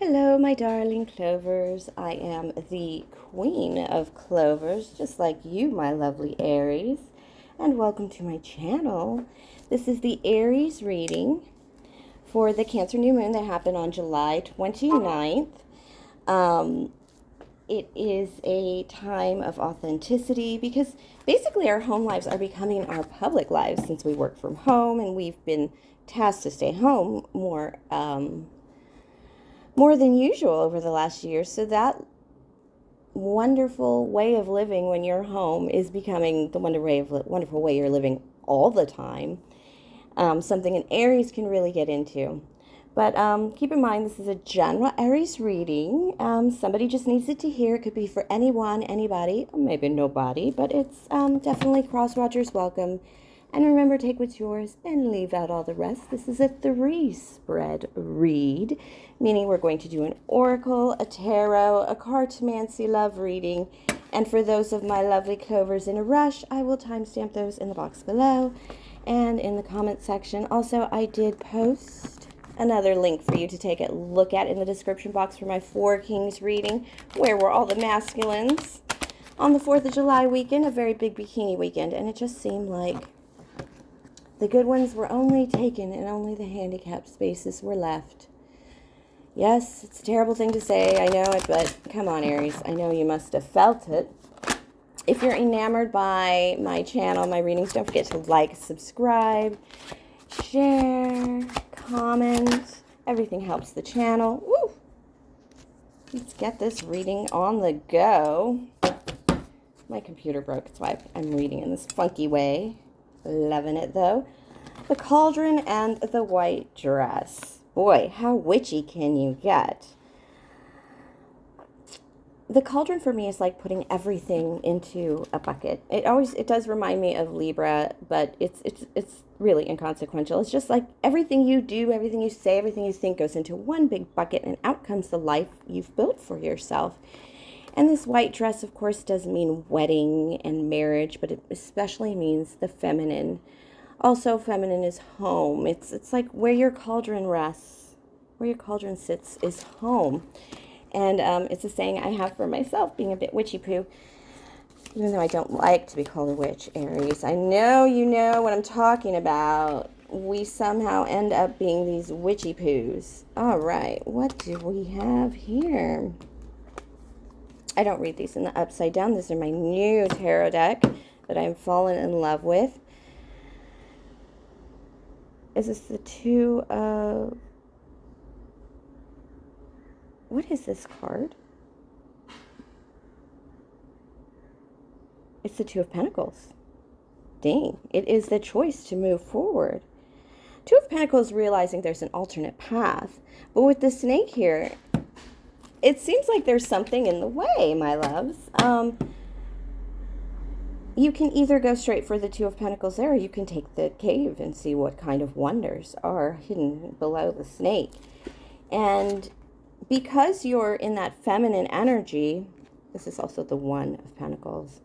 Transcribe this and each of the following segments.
Hello, my darling Clovers. I am the queen of Clovers, just like you, my lovely Aries. And welcome to my channel. This is the Aries reading for the Cancer New Moon that happened on July 29th. It is a time of authenticity because basically our home lives are becoming our public lives since we work from home and we've been tasked to stay home more than usual over the last year. So that wonderful way of living when you're home is becoming the wonderful way you're living all the time. Something an Aries can really get into. But keep in mind, this is a general Aries reading. Somebody just needs it to hear. It could be for anyone, anybody, or maybe nobody, but it's definitely cross-watchers welcome. And remember, take what's yours and leave out all the rest. This is a three-spread read, meaning we're going to do an oracle, a tarot, a CartomancyLove reading. And for those of my lovely Clovers in a rush, I will timestamp those in the box below and in the comment section. Also, I did post another link for you to take a look at in the description box for my Four Kings reading. Where were all the masculines? On the 4th of July weekend, a very big bikini weekend, and it just seemed like the good ones were only taken and only the handicapped spaces were left. Yes, it's a terrible thing to say, I know it, but come on, Aries. I know you must have felt it. If you're enamored by my channel, my readings, don't forget to like, subscribe, share, comment. Everything helps the channel. Woo! Let's get this reading on the go. My computer broke, that's why I'm reading in this funky way. Loving it, though. The Cauldron and the White Dress. Boy, how witchy can you get? The cauldron for me is like putting everything into a bucket. It does remind me of Libra, but it's really inconsequential. It's just like everything you do, everything you say, everything you think goes into one big bucket, and out comes the life you've built for yourself. And this white dress, of course, does mean wedding and marriage, but it especially means the feminine. Also, feminine is home. It's like where your cauldron rests, where your cauldron sits is home. And it's a saying I have for myself, being a bit witchy-poo, even though I don't like to be called a witch, Aries. I know you know what I'm talking about. We somehow end up being these witchy-poos. All right, what do we have here? I don't read these in the upside down. These are my new tarot deck that I'm fallen in love with. Is this the two of... What is this card? It's the Two of Pentacles. Dang, it is the choice to move forward. Two of Pentacles realizing there's an alternate path. But with the snake here, it seems like there's something in the way, my loves. You can either go straight for the Two of Pentacles there, or you can take the cave and see what kind of wonders are hidden below the snake. And because you're in that feminine energy, this is also the One of Pentacles.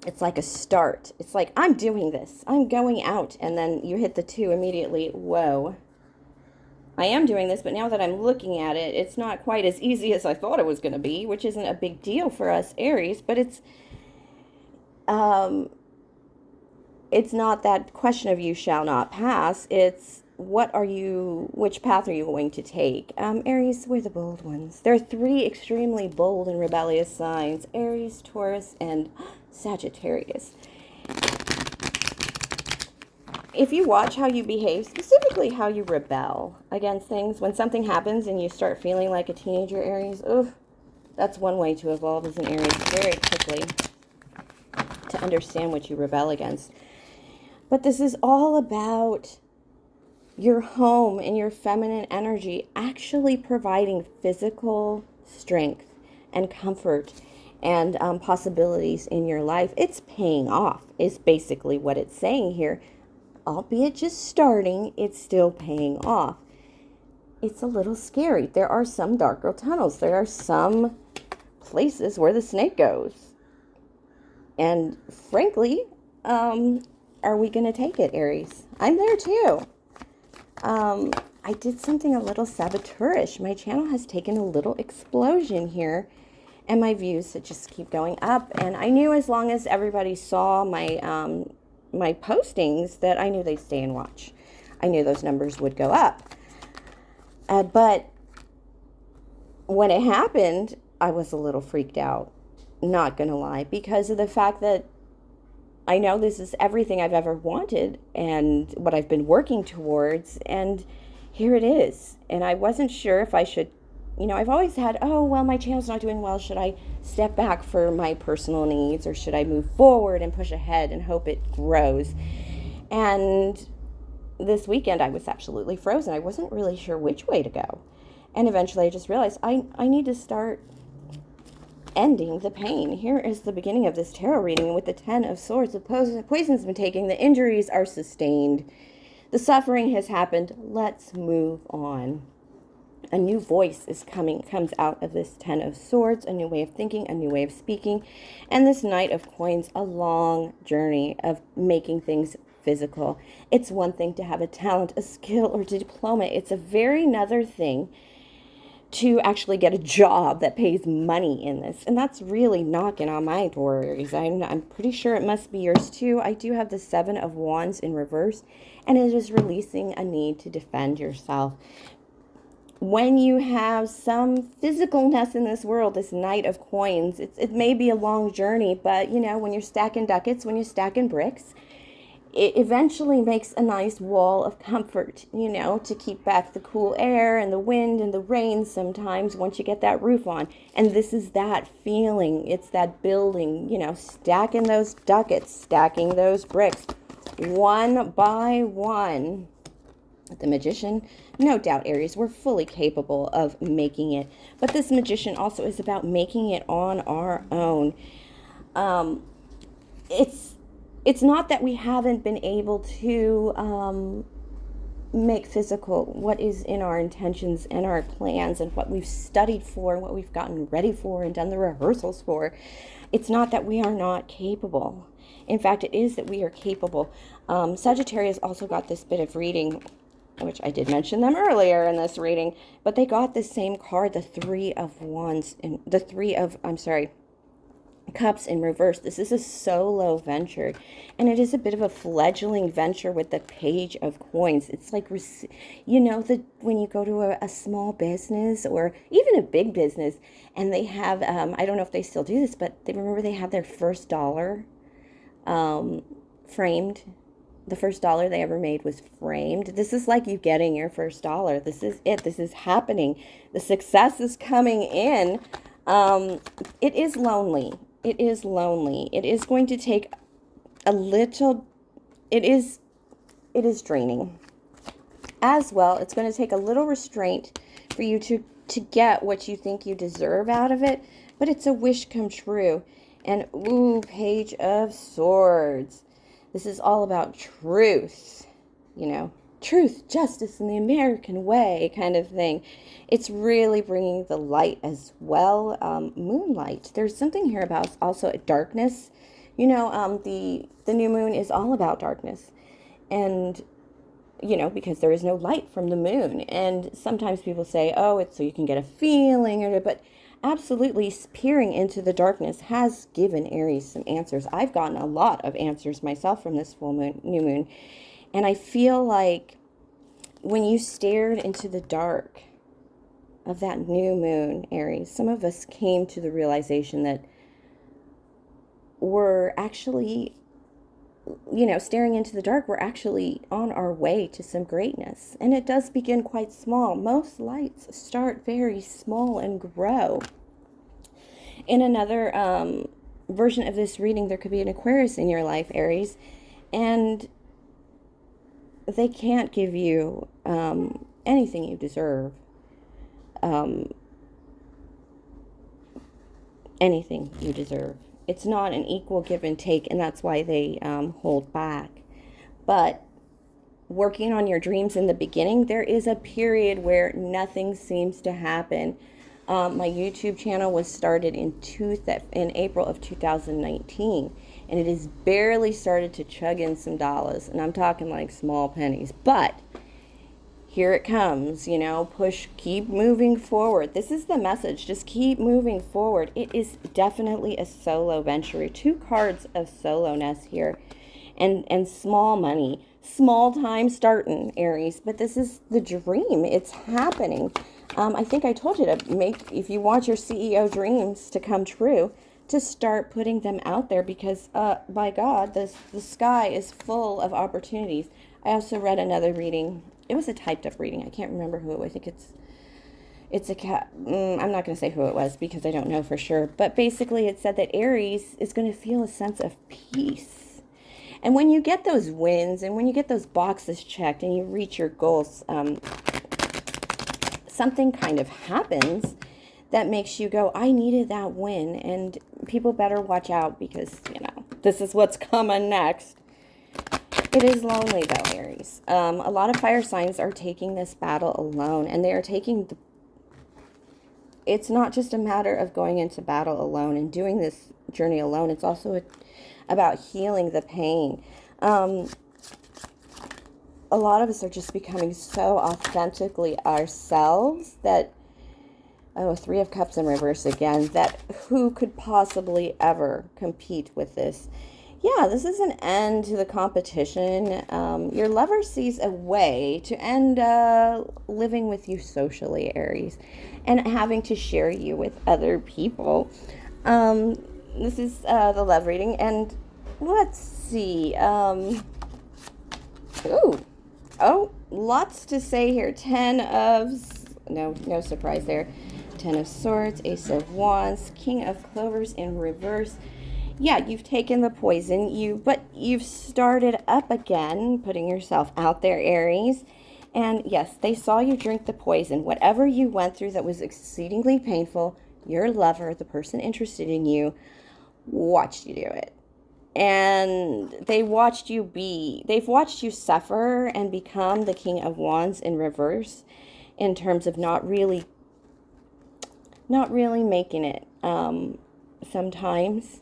It's like a start. It's like, I'm doing this. I'm going out. And then you hit the two immediately. Whoa. I am doing this, but now that I'm looking at it, it's not quite as easy as I thought it was going to be, which isn't a big deal for us Aries, but it's not that question of you shall not pass. It's which path are you going to take? Aries, we're the bold ones. There are three extremely bold and rebellious signs: Aries, Taurus, and Sagittarius. If you watch how you behave, specifically how you rebel against things, when something happens and you start feeling like a teenager, Aries, that's one way to evolve as an Aries very quickly, to understand what you rebel against. But this is all about your home and your feminine energy actually providing physical strength and comfort and possibilities in your life. It's paying off, is basically what it's saying here. Albeit just starting, it's still paying off. It's a little scary. There are some darker tunnels. There are some places where the snake goes. And frankly, are we going to take it, Aries? I'm there too. I did something a little saboteurish. My channel has taken a little explosion here, and my views just keep going up. And I knew as long as everybody saw my my postings that I knew they'd stay and watch. I knew those numbers would go up. But when it happened, I was a little freaked out. Not gonna lie, because of the fact that I know this is everything I've ever wanted and what I've been working towards, and here it is. And I wasn't sure if I should, I've always had, oh, well, my channel's not doing well. Should I step back for my personal needs, or should I move forward and push ahead and hope it grows? And this weekend I was absolutely frozen. I wasn't really sure which way to go. And eventually I just realized I need to start ending the pain. Here is the beginning of this tarot reading with the 10 of Swords. The poison's been taken. The injuries are sustained. The suffering has happened. Let's move on. A new voice comes out of this 10 of Swords, a new way of thinking, a new way of speaking. And this Knight of Coins, a long journey of making things physical. It's one thing to have a talent, a skill, or a diploma. It's a very another thing to actually get a job that pays money in this. And that's really knocking on my door, Aries. I'm pretty sure it must be yours too. I do have the 7 of Wands in reverse, and it is releasing a need to defend yourself. When you have some physicalness in this world, this Knight of Coins, it may be a long journey, but when you're stacking ducats, when you're stacking bricks, it eventually makes a nice wall of comfort, to keep back the cool air and the wind and the rain sometimes once you get that roof on. And this is that feeling. It's that building, stacking those ducats, stacking those bricks, one by one. The Magician, no doubt, Aries, we're fully capable of making it. But this Magician also is about making it on our own. It's not that we haven't been able to make physical what is in our intentions and our plans and what we've studied for and what we've gotten ready for and done the rehearsals for. It's not that we are not capable. In fact, it is that we are capable. Sagittarius also got this bit of reading, which I did mention them earlier in this reading, but they got the same card, the 3 of Wands, and the 3 of, Cups in reverse. This is a solo venture, and it is a bit of a fledgling venture with the Page of Coins. It's like, when you go to a small business or even a big business, and they have, I don't know if they still do this, but they have their first dollar framed. The first dollar they ever made was framed. This is like you getting your first dollar. This is it. This is happening. The success is coming in. It is lonely. It is lonely. It is going to take a little, it is draining. As well, it's going to take a little restraint for you to get what you think you deserve out of it, but it's a wish come true. And ooh, Page of Swords. This is all about truth, truth, justice, and the American way kind of thing. It's really bringing the light as well. Moonlight. There's something here about also darkness. The new moon is all about darkness. And, because there is no light from the moon. And sometimes people say, oh, it's so you can get a feeling, but absolutely peering into the darkness has given Aries some answers. I've gotten a lot of answers myself from this new moon. And I feel like when you stared into the dark of that new moon, Aries, some of us came to the realization that we're actually, staring into the dark, we're actually on our way to some greatness. And it does begin quite small. Most lights start very small and grow. In another version of this reading, there could be an Aquarius in your life, Aries, and they can't give you anything you deserve. Anything you deserve. It's not an equal give and take, and that's why they hold back. But working on your dreams in the beginning, there is a period where nothing seems to happen. My YouTube channel was started in April of 2019, and it has barely started to chug in some dollars, and I'm talking like small pennies. But here it comes, push, keep moving forward. This is the message. Just keep moving forward. It is definitely a solo venture. 2 cards of soloness here, and small money, small time starting, Aries. But this is the dream. It's happening. I think I told you to if you want your CEO dreams to come true, to start putting them out there, because by God, the sky is full of opportunities. I also read another reading. It was a typed up reading. I can't remember who. I think it's a cat. I'm not going to say who it was because I don't know for sure. But basically it said that Aries is going to feel a sense of peace. And when you get those wins and when you get those boxes checked and you reach your goals, something kind of happens that makes you go, I needed that win. And people better watch out, because, this is what's coming next. It is lonely, though, Aries. A lot of fire signs are taking this battle alone, and they are taking it's not just a matter of going into battle alone and doing this journey alone. It's also about healing the pain. A lot of us are just becoming so authentically ourselves that, 3 of Cups in reverse again, that who could possibly ever compete with this? Yeah, this is an end to the competition. Your lover sees a way to end living with you socially, Aries, and having to share you with other people. This is the love reading, and let's see. Lots to say here. No surprise there. 10 of Swords, Ace of Wands, King of Clovers in reverse. Yeah, you've taken the poison, but you've started up again, putting yourself out there, Aries. And yes, they saw you drink the poison. Whatever you went through that was exceedingly painful, your lover, the person interested in you, watched you do it. And they've watched you suffer and become the King of Wands in reverse, in terms of not really making it sometimes.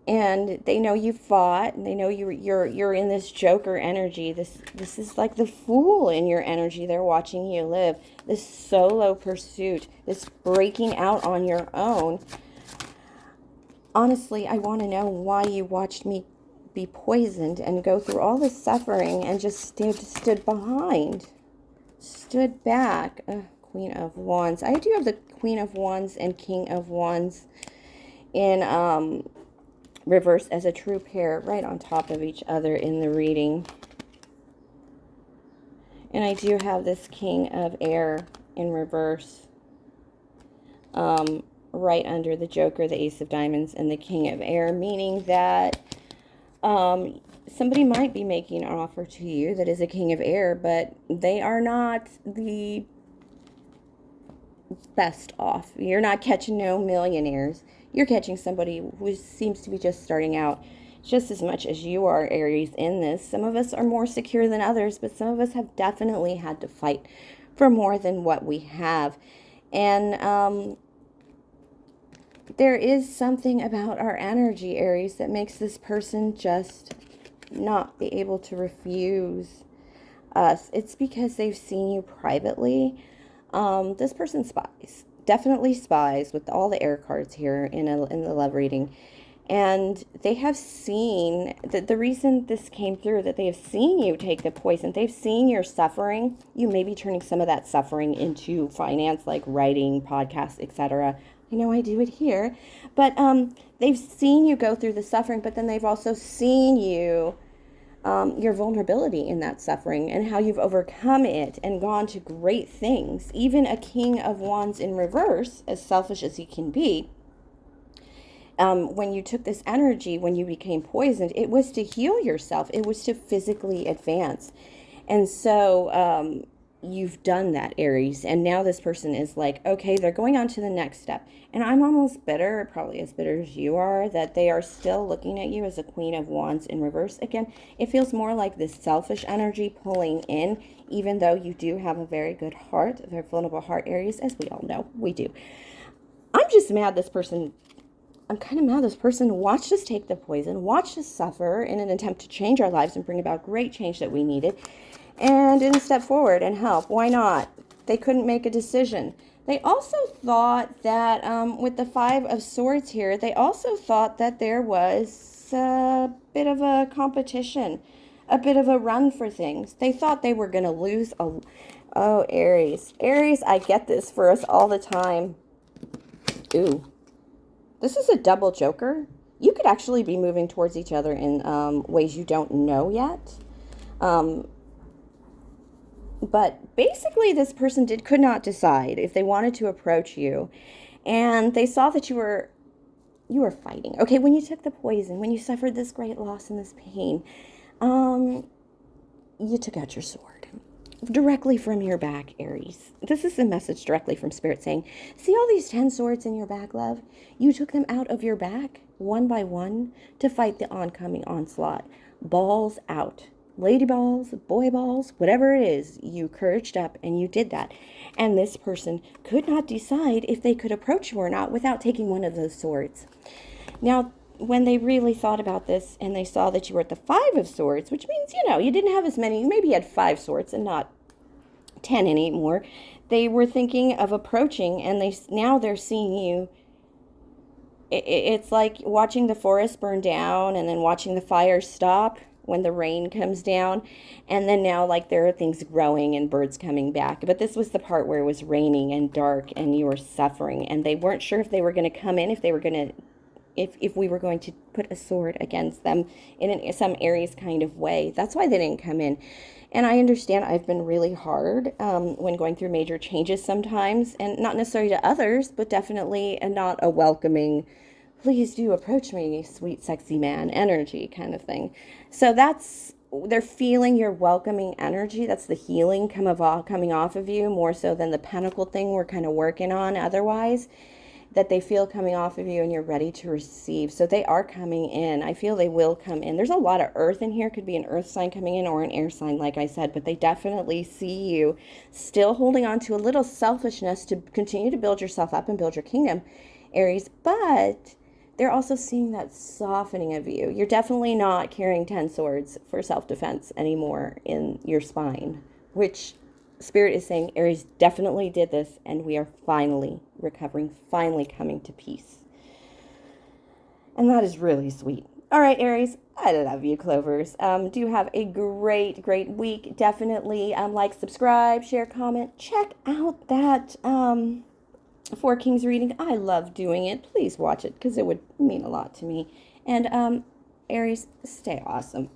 And they know you fought, and they know you're in this Joker energy. This is like the Fool in your energy. They're watching you live this solo pursuit, this breaking out on your own. Honestly, I want to know why you watched me be poisoned and go through all this suffering and just stood back. Queen of Wands. I do have the Queen of Wands and King of Wands in reverse as a true pair right on top of each other in the reading. And I do have this King of Air in reverse right under the Joker, the Ace of Diamonds, and the King of Air, meaning that somebody might be making an offer to you that is a King of Air, but they are not the best off. You're not catching no millionaires. You're catching somebody who seems to be just starting out just as much as you are, Aries, in this. Some of us are more secure than others, but some of us have definitely had to fight for more than what we have. And there is something about our energy, Aries, that makes this person just not be able to refuse us. It's because they've seen you privately. This person spies. Definitely spies with all the air cards here in the love reading. And they have seen, the reason this came through, that they have seen you take the poison. They've seen your suffering. You may be turning some of that suffering into finance, like writing, podcasts, etc. I know I do it here. But they've seen you go through the suffering, but then they've also seen you, your vulnerability in that suffering and how you've overcome it and gone to great things. Even a King of Wands in reverse, as selfish as he can be, when you took this energy, when you became poisoned, it was to heal yourself. It was to physically advance. And so you've done that, Aries. And now this person is like, okay, they're going on to the next step. And I'm almost bitter, probably as bitter as you are, that they are still looking at you as a Queen of Wands in reverse. Again, it feels more like this selfish energy pulling in, even though you do have a very good heart, a very vulnerable heart, Aries, as we all know, we do. I'm just mad I'm kind of mad this person watched us take the poison, watched us suffer in an attempt to change our lives and bring about great change that we needed. and didn't step forward and help. Why not? They couldn't make a decision. They also thought that with the Five of Swords here, they also thought that there was a bit of a competition, a bit of a run for things. They thought they were going to lose a... Oh, Aries. Aries, I get this for us all the time. Ooh. This is a double joker. You could actually be moving towards each other in ways you don't know yet. But basically, this person could not decide if they wanted to approach you. And they saw that you were fighting. Okay, when you took the poison, when you suffered this great loss and this pain, you took out your sword. Directly from your back, Aries. This is a message directly from Spirit saying, see all these 10 swords in your back, love? You took them out of your back, one by one, to fight the oncoming onslaught. Balls out. Lady balls, boy balls, whatever it is, you couraged up and you did that. And this person could not decide if they could approach you or not without taking one of those swords. Now, when they really thought about this and they saw that you were at the Five of Swords, which means, you didn't have as many, maybe you had 5 swords and not 10 anymore, they were thinking of approaching, and now they're seeing you. It's like watching the forest burn down and then watching the fire stop when the rain comes down, and then now like there are things growing and birds coming back. But this was the part where it was raining and dark and you were suffering, and they weren't sure if they were going to come in, if they were going to if we were going to put a sword against them in some Aries kind of way. That's why they didn't come in. And I understand I've been really hard when going through major changes sometimes, and not necessarily to others, but definitely not a welcoming, please do approach me, sweet, sexy man energy kind of thing. So they're feeling your welcoming energy. That's the healing coming off of you, more so than the pentacle thing we're kind of working on otherwise, that they feel coming off of you and you're ready to receive. So they are coming in. I feel they will come in. There's a lot of earth in here. Could be an earth sign coming in or an air sign, like I said, but they definitely see you still holding on to a little selfishness to continue to build yourself up and build your kingdom, Aries, but they're also seeing that softening of you. You're definitely not carrying 10 swords for self-defense anymore in your spine, which Spirit is saying Aries definitely did this, and we are finally recovering, finally coming to peace. And that is really sweet. All right, Aries, I love you, Clovers. Do have a great, great week. Definitely like, subscribe, share, comment. Check out that Four Kings reading. I love doing it. Please watch it because it would mean a lot to me. And Aries, stay awesome.